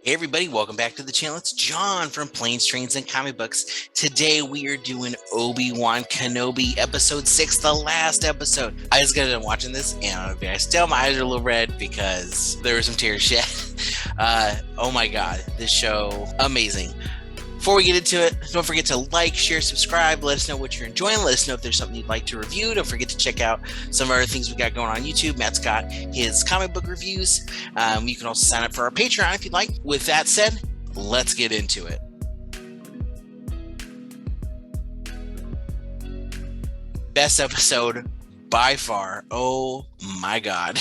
Hey everybody, welcome back to the channel. It's John from Planes, Trains, and Comic Books. Today we are doing Obi-Wan Kenobi episode 6, the last episode. I just got done watching this and I still my eyes are a little red because there were some tears shed. Oh my god, this show, amazing. Before we get into it, don't forget to like, share, subscribe. Let us know what you're enjoying. Let us know if there's something you'd like to review. Don't forget to check out some of our things we got going on YouTube. Matt's got his comic book reviews. You can also sign up for our Patreon if you'd like. With that said, let's get into it. Best episode by far. Oh my god.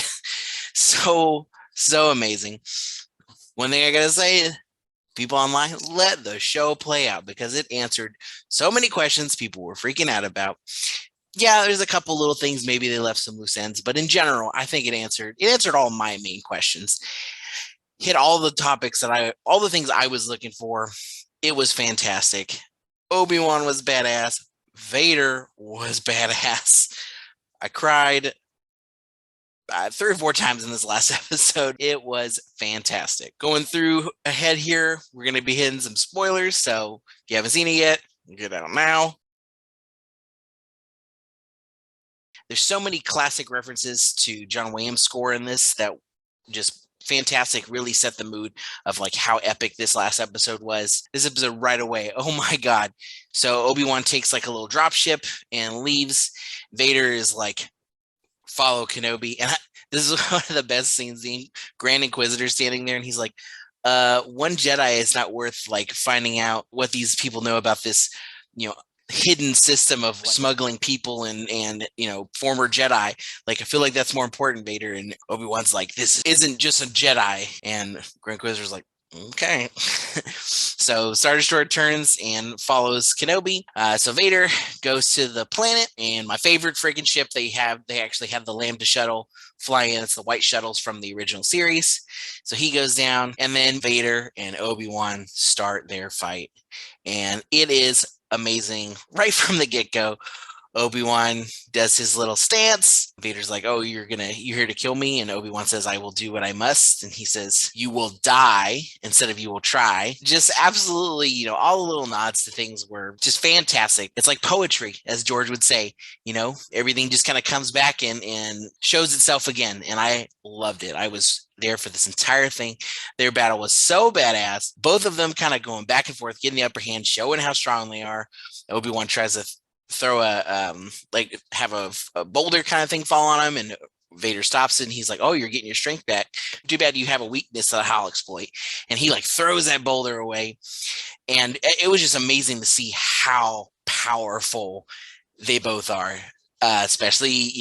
So amazing. One thing I gotta say, people online, let the show play out because it answered so many questions people were freaking out about. Yeah, there's a couple little things maybe they left some loose ends, but in general, I think it answered all my main questions. Hit all the topics all the things I was looking for. It was fantastic. Obi-Wan was badass. Vader was badass. I cried 3 or 4 times in this last episode. It was fantastic. Going through ahead here, we're going to be hitting some spoilers. So if you haven't seen it yet, get out now. There's so many classic references to John Williams' score in this that just fantastic, really set the mood of like how epic this last episode was. This episode right away, oh my god. So Obi-Wan takes like a little drop ship and leaves. Vader is like, follow Kenobi. And this is one of the best scenes. The Grand Inquisitor standing there and he's like, one Jedi is not worth like finding out what these people know about this, hidden system of smuggling people and former Jedi. Like I feel like that's more important, Vader. And Obi-Wan's like, this isn't just a Jedi. And Grand Inquisitor's like, okay. So Star Destroyer turns and follows Kenobi. So Vader goes to the planet, and my favorite freaking ship they actually have the Lambda shuttle fly in. It's the white shuttles from the original series. So he goes down, and then Vader and Obi-Wan start their fight. And it is amazing right from the get-go. Obi-Wan does his little stance. Vader's like, oh, you're here to kill me. And Obi-Wan says, I will do what I must. And he says, you will die instead of you will try. Just absolutely, all the little nods to things were just fantastic. It's like poetry, as George would say, everything just kind of comes back and shows itself again. And I loved it. I was there for this entire thing. Their battle was so badass. Both of them kind of going back and forth, getting the upper hand, showing how strong they are. Obi-Wan tries to throw have a boulder kind of thing fall on him, and Vader stops it and he's like, oh, you're getting your strength back. Too bad you have a weakness that I'll exploit. And he like throws that boulder away. And it was just amazing to see how powerful they both are. Especially,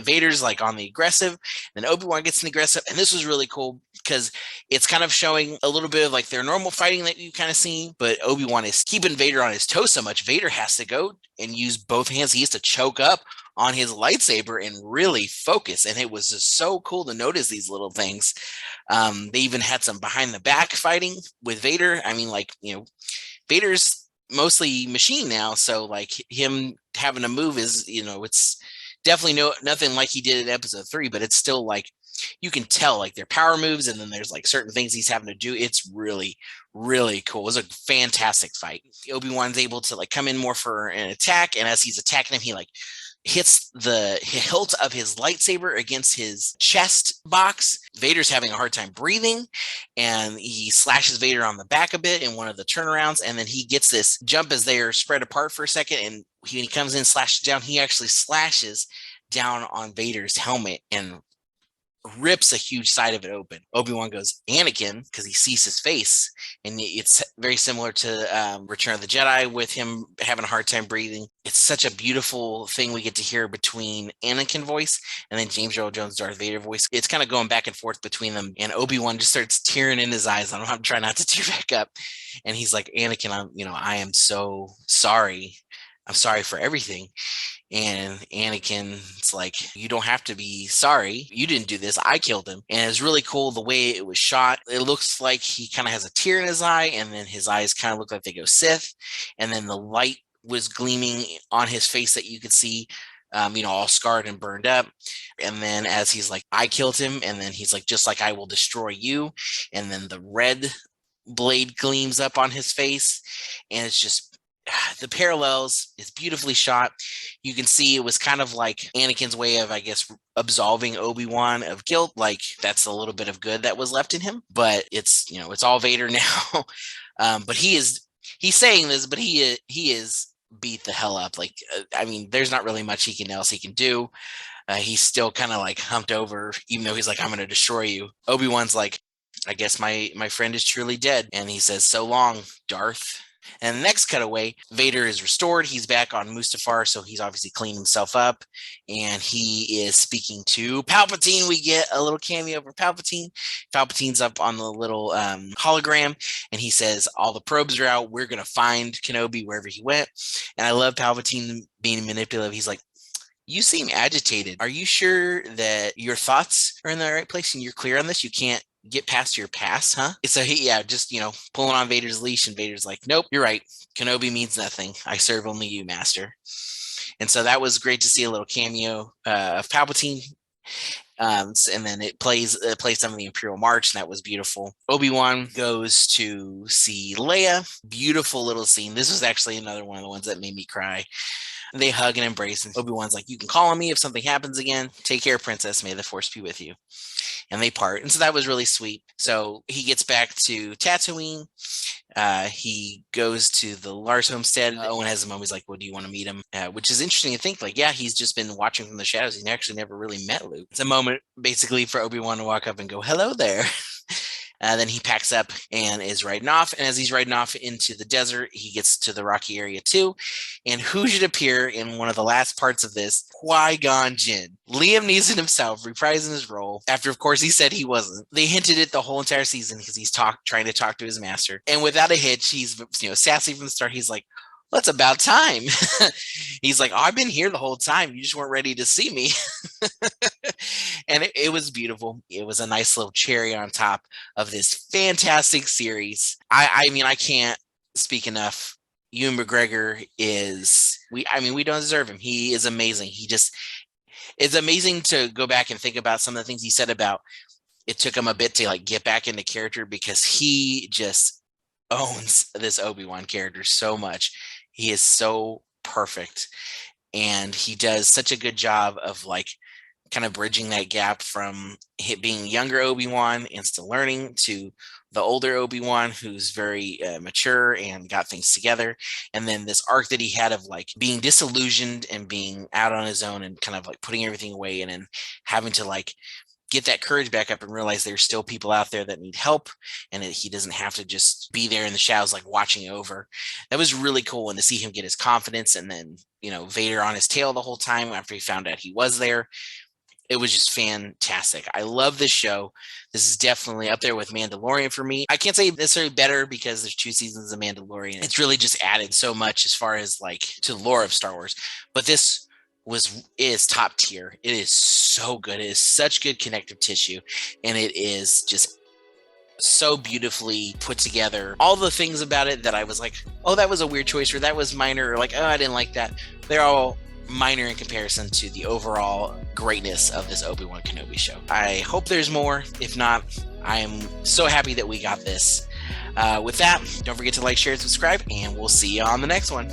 Vader's like on the aggressive, then Obi-Wan gets in the aggressive. And this was really cool because it's kind of showing a little bit of like their normal fighting that you kind of seen, but Obi-Wan is keeping Vader on his toes so much. Vader has to go and use both hands. He has to choke up on his lightsaber and really focus. And it was just so cool to notice these little things. They even had some behind the back fighting with Vader. I mean, Vader's mostly machine now, so like him having to move is it's definitely nothing like he did in episode 3, but it's still like you can tell like their power moves, and then there's like certain things he's having to do. It's really cool. It was a fantastic fight. Obi-Wan's able to like come in more for an attack, and as he's attacking him, he like hits the hilt of his lightsaber against his chest box. Vader's having a hard time breathing, and he slashes Vader on the back a bit in one of the turnarounds, and then he gets this jump as they are spread apart for a second, and when he comes in, slashes down, he actually slashes down on Vader's helmet and rips a huge side of it open. Obi-Wan goes, Anakin, because he sees his face. And it's very similar to Return of the Jedi with him having a hard time breathing. It's such a beautiful thing we get to hear between Anakin voice and then James Earl Jones' Darth Vader voice. It's kind of going back and forth between them. And Obi-Wan just starts tearing in his eyes. I'm trying not to tear back up. And he's like, Anakin, I am so sorry. I'm sorry for everything. And Anakin's like, you don't have to be sorry. You didn't do this. I killed him. And it's really cool the way it was shot. It looks like he kind of has a tear in his eye, and then his eyes kind of look like they go Sith. And then the light was gleaming on his face that you could see, all scarred and burned up. And then as he's like, I killed him. And then he's like, just like I will destroy you. And then the red blade gleams up on his face, and it's just the parallels is beautifully shot. You can see it was kind of like Anakin's way of, I guess, absolving Obi-Wan of guilt. Like that's a little bit of good that was left in him, but it's, you know, it's all Vader now. But he's saying this, but he is beat the hell up. Like, I mean, there's not really much else he can do. He's still kind of like humped over, even though he's like, I'm going to destroy you. Obi-Wan's like, I guess my friend is truly dead. And he says, so long, Darth. And the next cutaway, Vader is restored. He's back on Mustafar, so he's obviously cleaned himself up. And he is speaking to Palpatine. We get a little cameo for Palpatine. Palpatine's up on the little hologram, and he says, all the probes are out. We're going to find Kenobi wherever he went. And I love Palpatine being manipulative. He's like, you seem agitated. Are you sure that your thoughts are in the right place and you're clear on this? You can't get past your past, huh? So just, you know, pulling on Vader's leash, and Vader's like, nope, you're right. Kenobi means nothing. I serve only you, Master. And so that was great to see a little cameo of Palpatine. And then it plays some of the Imperial March, and that was beautiful. Obi-Wan goes to see Leia. Beautiful little scene. This was actually another one of the ones that made me cry. They hug and embrace, and Obi-Wan's like, you can call on me if something happens again. Take care, Princess. May the Force be with you. And they part. And so that was really sweet. So he gets back to Tatooine. He goes to the Lars homestead. Owen has a moment. He's like, well, do you want to meet him? Which is interesting to think, like, yeah, he's just been watching from the shadows. He actually never really met Luke. It's a moment basically for Obi-Wan to walk up and go, hello there. Then he packs up and is riding off. And as he's riding off into the desert, he gets to the rocky area too. And who should appear in one of the last parts of this? Qui-Gon Jinn. Liam Neeson himself reprising his role after, of course, he said he wasn't. They hinted it the whole entire season because he's trying to talk to his master. And without a hitch, he's, you know, sassy from the start. He's like, well, it's about time. He's like, oh, I've been here the whole time. You just weren't ready to see me. And it was beautiful. It was a nice little cherry on top of this fantastic series. I mean, I can't speak enough. Ewan McGregor we don't deserve him. He is amazing. It's amazing to go back and think about some of the things he said about it took him a bit to like get back into character, because he just owns this Obi-Wan character so much. He is so perfect, and he does such a good job of like kind of bridging that gap from being younger Obi-Wan and still learning to the older Obi-Wan who's very mature and got things together. And then this arc that he had of like being disillusioned and being out on his own and kind of like putting everything away and then having to like get that courage back up and realize there's still people out there that need help, and that he doesn't have to just be there in the shadows like watching over. That was really cool. And to see him get his confidence, and then, you know, Vader on his tail the whole time after he found out he was there. It was just fantastic. I love this show. This is definitely up there with Mandalorian for me. I can't say necessarily better because there's 2 seasons of Mandalorian. It's really just added so much as far as like to the lore of Star Wars. But this is top tier. It is so good. It is such good connective tissue, and it is just so beautifully put together. All the things about it that I was like, oh, that was a weird choice, or that was minor, or like, oh, I didn't like that. They're all minor in comparison to the overall greatness of this Obi-Wan Kenobi show. I hope there's more. If not, I am so happy that we got this. With that, don't forget to like, share, and subscribe, and we'll see you on the next one.